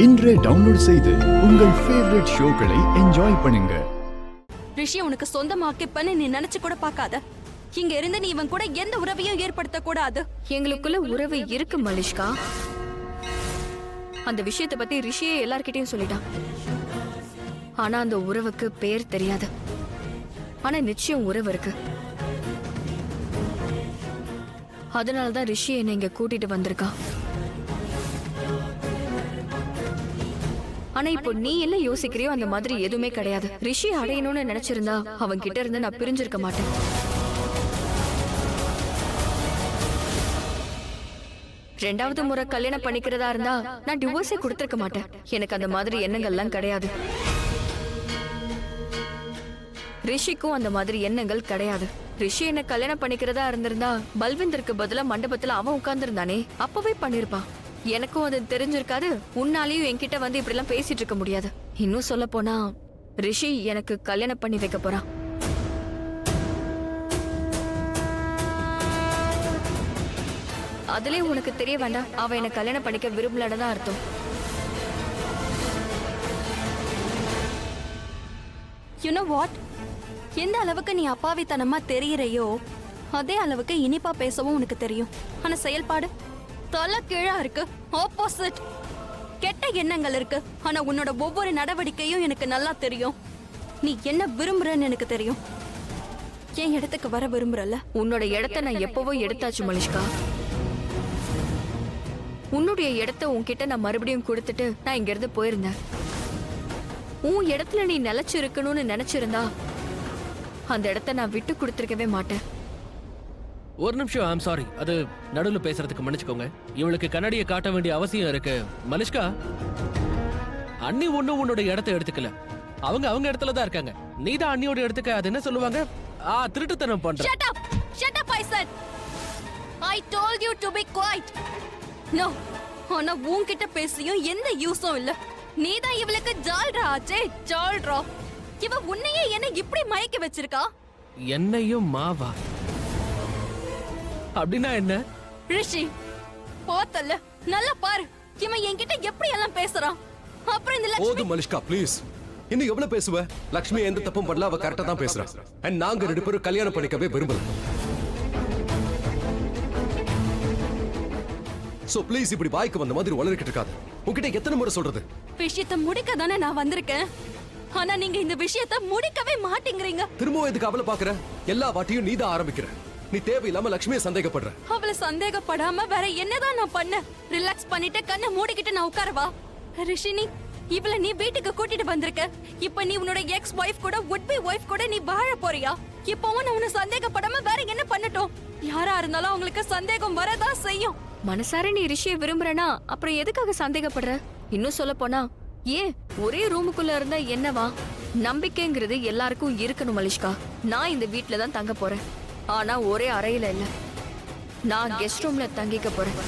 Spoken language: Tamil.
இன்றே டவுன்லோட் செய்து உங்கள் ஃபேவரட் ஷோக்களை என்ஜாய் பண்ணுங்க. ரிஷி உனக்கு சொந்தமாக்கிப்பன்னு நீ நினைச்சு கூட பார்க்காத. இங்க இருந்து நீ இவன் கூட எந்த உறவையும் ஏற்படுத்த கூடாது. எங்களுக்குள்ள உறவு இருக்கு மலிஷ்கா. அந்த விஷயத்தை பத்தி ரிஷியே எல்லார்கிட்டயும் சொல்லிட்டான். ஆனா அந்த உறவுக்கு பேர் தெரியாது. ஆனா நிச்சயம் உறவு இருக்கு. அதனாலதான் ரிஷி என்னை இங்க கூட்டிட்டு வந்திருக்கான். ஆனா இப்போ நீ என்ன யோசிக்கிறியோ அந்த மாதிரி எதுவுமே கிடையாது. ரிஷி அடையணும்னு நினைச்சிருந்தா அவன் கிட்ட இருந்து நான் பிரிஞ்சிருக்க மாட்டேன். ரெண்டாவது முறை கல்யாணம் பண்ணிக்கிறதா இருந்தா நான் டிவோர்ஸே கொடுத்திருக்க மாட்டேன். எனக்கு அந்த மாதிரி எண்ணங்கள்லாம் கிடையாது. ரிஷிக்கும் அந்த மாதிரி எண்ணங்கள் கிடையாது. ரிஷி என்ன கல்யாணம் பண்ணிக்கிறதா இருந்திருந்தா பல்விந்தருக்கு பதிலா மண்டபத்துல அவன் உட்கார்ந்துருந்தானே, அப்பவே பண்ணிருப்பான். எனக்கும் அது தெரிஞ்சிருக்காது. உன்னாலையும் என்கிட்ட வந்து இப்படி எல்லாம் பேசிட்டு இருக்க முடியாது. இன்னும் சொல்ல போனா ரிஷி எனக்கு கல்யாணம் பண்ணி வைக்க போறான். அதுலயே உனக்கு தெரிய வேண்டாம், அவ என்ன கல்யாணம் பண்ணிக்க விரும்பலன்னு அர்த்தம். You know what? எந்த அளவுக்கு நீ அப்பாவித்தனமா தெரியறையோ அதே அளவுக்கு இனிப்பா பேசவும் உனக்கு தெரியும். ஆனா செயல்பாடு தலை கீழா இருக்கு. ஆப்போசிட். கெட்ட எண்ணங்கள் இருக்கு. ஆனா உன்னோட ஒவ்வொரு நடவடிக்கையும் எனக்கு நல்லா தெரியும். நீ என்ன விரும்புறன்னு எனக்கு தெரியும். என் இடத்துக்கு வர விரும்புறல. உன்னோட இடத்த நான் எப்பவோ எடுத்தாச்சு மலிஷ்கா. உன்னுடைய இடத்த உன்கிட்ட நான் மறுபடியும் கொடுத்துட்டு நான் இங்க இருந்து போயிருந்தேன். உன் இடத்துல நீ நிலைச்சு இருக்கணும்னு நினைச்சிருந்தா அந்த இடத்த நான் விட்டு கொடுத்துருக்கவே மாட்டேன். ஒரு நிமிஷம், ஐம் சாரி. அது நடுவில் பேசுறதுக்கு மன்னிச்சுக்கோங்க. இவளுக்கு கண்ணாடியை காட்ட வேண்டிய அவசியம் இருக்கு. மலிஷ்கா, அண்ணி ஒன்னும் உன்னோட இடத்த எடுத்துக்கல. அவங்க இடத்துல தான் இருக்காங்க. நீ தான் அண்ணியோட இடத்துக்கு அது என்ன சொல்லுவாங்க, திருட்டுத்தனம் பண்ற. Shut up! Shut up, I said! I told you to be quiet. No. ஆனா உன்கிட்ட பேசியும் எந்த யூஸும் இல்ல. நீதான் இவளுக்கு ஜால்ரா ஆச்சே, ஜால்ரா. இவ உன்னையே என்ன இப்படி மயக்கி வச்சிருக்கா? என்னையும் மாவா? அப்படின்னா என்ன? ரிஷி, போத்தல்ல நல்லா பாரு. இவன் என்கிட்ட எப்படி எல்லாம் பேசுறான். அப்புறம் இந்த லட்சுமி. ஓது மலிஷ்கா, ப்ளீஸ். இன்னும் எவ்வளவு பேசுவ? லட்சுமி எந்த தப்பும் பண்ணல, அவ கரெக்டா தான் பேசுறா. அண்ட் நாங்க ரெண்டு பேரும் கல்யாணம் பண்ணிக்கவே விரும்பல. சோ ப்ளீஸ் இப்படி வாய்க்கு வந்த மாதிரி உளறிக்கிட்டு இருக்காது. உன்கிட்ட எத்தனை முறை சொல்றது? விஷயத்தை முடிக்க தானே நான் வந்திருக்கேன். ஆனா நீங்க இந்த விஷயத்தை முடிக்கவே மாட்டேங்கிறீங்க. திரும்பவும் எதுக்கு அவளை பாக்குற? எல்லா வாட்டியும் நீ தான் ஆரம்பிக்கிற. நீ தேவையில்லாம லட்சுமியை சந்தேகப்படுற. அவளை சந்தேகப்படாம வேற என்னதான் நான் பண்ண? ரிலாக்ஸ் பண்ணிட்டு கண்ணை மூடிக்கிட்டு நான் உட்காரவா? ரிஷினி, இவளை நீ வீட்டுக்கு கூட்டிட்டு வந்திருக்க. இப்ப நீ உன்னோட எக்ஸ் வைஃப் கூட வுட் பி வைஃப் கூட நீ வாழ போறியா? இப்பவும் நான் உன்னை சந்தேகப்படாம வேற என்ன பண்ணட்டும்? யாரா இருந்தாலும் அவங்களுக்கு சந்தேகம் வரதான் செய்யும். மனசார நீ ரிஷியை விரும்புறனா அப்புறம் எதுக்காக சந்தேகப்படுற? இன்னும் சொல்ல போனா ஏன் ஒரே ரூமுக்குள்ள இருந்தா என்னவா? நம்பிக்கைங்கிறது எல்லாருக்கும் இருக்கணும் மலிஷ்கா. நான் இந்த வீட்டுல தான் தங்க போறேன். ஆனா ஒரே அறையில இல்ல. நான் கெஸ்ட் ரூம்ல தங்கிக்க போறேன்.